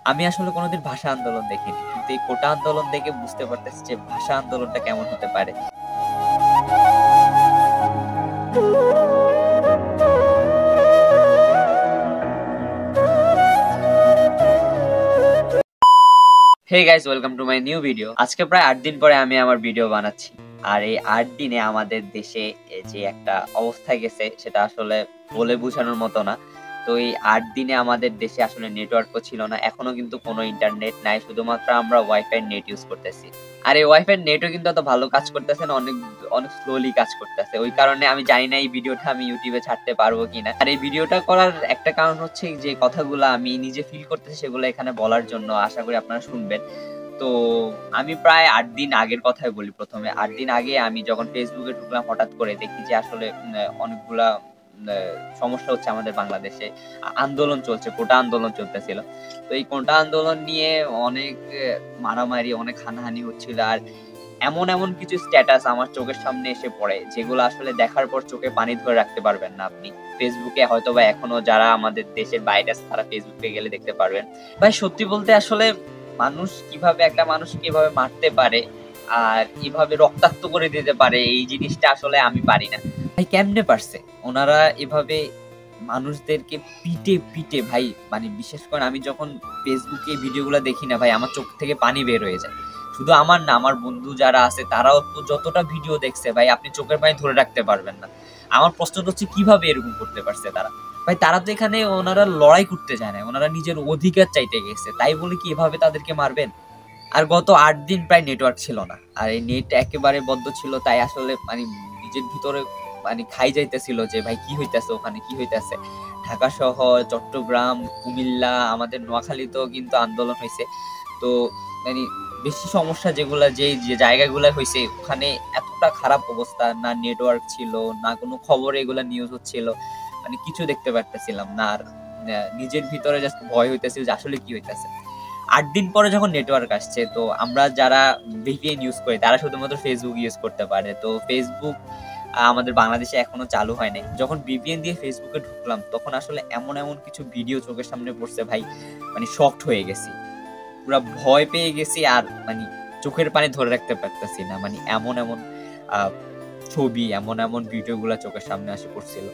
আমি আসলে কোনোদিন ভাষা আন্দোলন দেখিনি। কিন্তু এই কোটা আন্দোলন দেখে বুঝতে পারতেছি যে ভাষা আন্দোলনটা কেমন হতে পারে। Hey guys, welcome to my new video. আজকে প্রায় ৮ দিন পরে আমি আমার ভিডিও বানাচ্ছি। আর এই ৮ দিনে আমাদের দেশে যে একটা অবস্থায় গেছে সেটা আসলে বলে বোঝানোর মতো না। তো এই ৮ দিনে আমাদের দেশে আসলে নেটওয়ার্কও ছিল না। এখনো কিন্তু কোনো ইন্টারনেট নাই। শুধুমাত্র আমরা ওয়াইফাই নেট ইউজ করতেছি। আর এই ওয়াইফাই নেটও কিন্তু অত ভালো কাজ করতেছে না, অনেক স্লোলি কাজ করতেছে। ওই কারণে আমি জানি না এই ভিডিওটা আমি ইউটিউবে ছাড়তে পারবো কিনা। আর এই ভিডিওটা করার একটা কারণ হচ্ছে যে কথাগুলো আমি নিজে ফিল করতেছি সেগুলো এখানে বলার জন্য। আশা করি আপনারা শুনবেন। তো আমি প্রায় ৮ দিন আগের কথাই বলি প্রথমে। ৮ দিন আগে আমি যখন ফেসবুকে ঢুকলাম হঠাৎ করে দেখি যে আসলে অনেকগুলা সমস্যা হচ্ছে আমাদের বাংলাদেশে। আন্দোলন চলছে, কোটা আন্দোলন চলতেছিল। তো এই কোটা আন্দোলন নিয়ে অনেক মারামারি, অনেক হানাহানি হচ্ছিল। আর এমন কিছু স্ট্যাটাস আমার চোখের সামনে এসে পড়ে যেগুলো আসলে দেখার পর চোখে পানি ধরে রাখতে পারবেন না আপনি। ফেসবুকে হয়তোবা এখনো যারা আমাদের দেশের বাইরে আছে তারা ফেসবুকে গেলে দেখতে পারবেন। ভাই সত্যি বলতে আসলে একটা মানুষকে এভাবে মারতে পারে আর এভাবে রক্তাক্ত করে দিতে পারে, এই জিনিসটা আসলে আমি পারি না। ভাই কেমনে পারছে ওনারা এভাবে মানুষদেরকে পিটে পিটে? ভাই মানে বিশেষ করে আমি যখন ফেসবুকে ভিডিওগুলো দেখি না ভাই, আমার চোখ থেকে পানি বের হয়ে যায়। শুধু আমার না, আমার বন্ধু যারা আছে তারাও তো যতটা ভিডিও দেখছে ভাই, আপনি চোখের পানি ধরে রাখতে পারবেন না। আমার প্রশ্নটা হচ্ছে কিভাবে এরকম করতে পারছে তারা? ভাই তারা তো এখানে ওনারা লড়াই করতে যায় না, ওনারা নিজের অধিকার চাইতে গেছে, তাই বলে কি এভাবে তাদেরকে মারবেন? আর গত ৮ দিন প্রায় নেটওয়ার্ক ছিল না, আর এই নেট একেবারে বন্ধ ছিল। তাই আসলে মানে নিজের ভিতরে মানে খাই যাইতেছিল যে ভাই কি হইতেছে, ওখানে কি হইতেছে। ঢাকা শহর, চট্টগ্রাম, কুমিল্লা, আমাদের নোয়াখালীতেও কিন্তু আন্দোলন হয়েছে। তো মানে বেশি সমস্যা যেগুলা যে জায়গাগুলো হয়েছে ওখানে এতটা খারাপ অবস্থা, না নেটওয়ার্ক ছিল, না কোনো খবর এগুলা নিউজ হচ্ছিল, মানে কিছু দেখতে পারতেছিলাম না। আর নিজের ভিতরে জাস্ট ভয় হইতেছিল যে আসলে কি হইতেছে। ৮ দিন পরে যখন নেটওয়ার্ক আসছে, তো আমরা যারা ভিপিএন ইউজ করি তারা শুধুমাত্র ফেসবুক ইউজ করতে পারে। তো ফেসবুক আমাদের বাংলাদেশে এখনো চালু হয় নাই। যখন ভিপিএন দিয়ে ফেসবুকে ঢুকলাম তখন আসলে এমন কিছু ভিডিও চোখের সামনে পড়ছে ভাই, মানে শকড হয়ে গেছি, পুরা ভয় পেয়ে গেছি। আর মানে চোখের পানি ধরে রাখতে পারতেছি না। মানে এমন ছবি, এমন ভিডিও গুলা চোখের সামনে আসে পড়ছিল।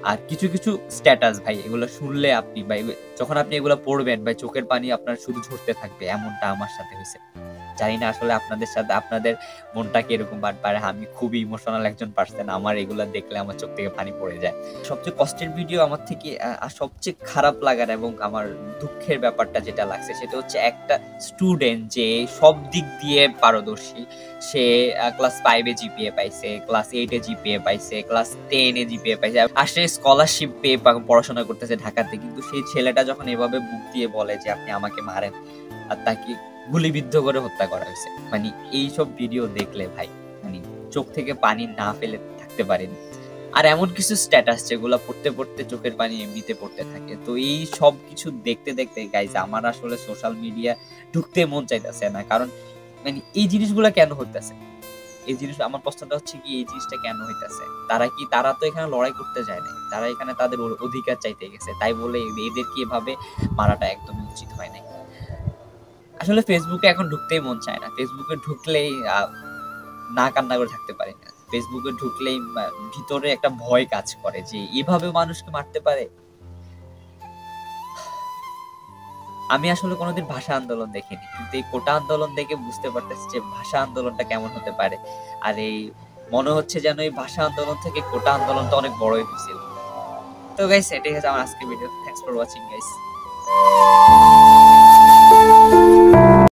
আর কিছু স্ট্যাটাস ভাই, এগুলো শুনলে আপনি ভাই, যখন আপনি এগুলো পড়বেন ভাই, চোখের পানি আপনার শুধু ঝরতে থাকবে। এমনটা আমার সাথে হয়েছে। জানি না আসলে আপনাদের সাথে আপনাদের মনটা কিরকম, বাট আমি খুবই ইমোশনাল একজন পার্সন। আমার এগুলো দেখলে আমার চোখ থেকে পানি পড়ে যায়। সবচেয়ে কষ্টের ভিডিও আমার থেকে আর সবচেয়ে খারাপ লাগার এবং আমার দুঃখের ব্যাপারটা যেটা লাগছে সেটা হচ্ছে একটা স্টুডেন্ট যে সব দিক দিয়ে পারদর্শী। সে ক্লাস 5 এ জিপিএ পাইছে, ক্লাস 8 এ জিপিএ পাইছে, ক্লাস 10 এ জিপিএ পাইছে, আর সে স্কলারশিপ পেয়ে পড়াশোনা করতেছে ঢাকাতে। কিন্তু সেই ছেলেটা যখন এভাবে বুক দিয়ে বলে যে আপনি আমাকে মারেন, আর তাকে গুলিবিদ্ধ করে হত্যা করা হয়েছে, মানে এইসব ভিডিও দেখলে ভাই মানে চোখ থেকে পানি না ফেলে থাকতে পারেনি। আর এমন কিছু স্ট্যাটাস যেগুলো পড়তে চোখের পানি এমনিতে পড়তে থাকে। তো এই সব কিছু দেখতে গাইজ আমার আসলে সোশ্যাল মিডিয়া ঢুকতে মন চাইতেছে না। কারণ মানে এই জিনিসগুলা কেন হইতেছে? এই জিনিস আমার প্রশ্নটা হচ্ছে কি, এই জিনিসটা কেন হইতেছে? তারা তো এখানে লড়াই করতে যায় নাই, তারা এখানে তাদের অধিকার চাইতে গেছে। তাই বলে এদেরকে এভাবে মারাটা একদমই উচিত হয় নাই। আসলে ফেসবুকে এখন ঢুকতেই মন চায় না। ফেসবুকে ঢুকলেই না কান্না করে থাকতে পারি না। ফেসবুকে ঢুকলেই ভিতরে একটা ভয় কাজ করে যে এভাবে মানুষকে মারতে পারে। আমি আসলে কোনোদিন ভাষা আন্দোলন দেখিনি, কিন্তু এই কোটা আন্দোলন দেখে বুঝতে পারতেছি যে ভাষা আন্দোলনটা কেমন হতে পারে। আর এই মনে হচ্ছে যেন এই ভাষা আন্দোলন থেকে কোটা আন্দোলনটা অনেক বড়ই হয়েছিল। তো গাইস, এটাই হচ্ছে আমার আজকের video. Thanks for watching guys.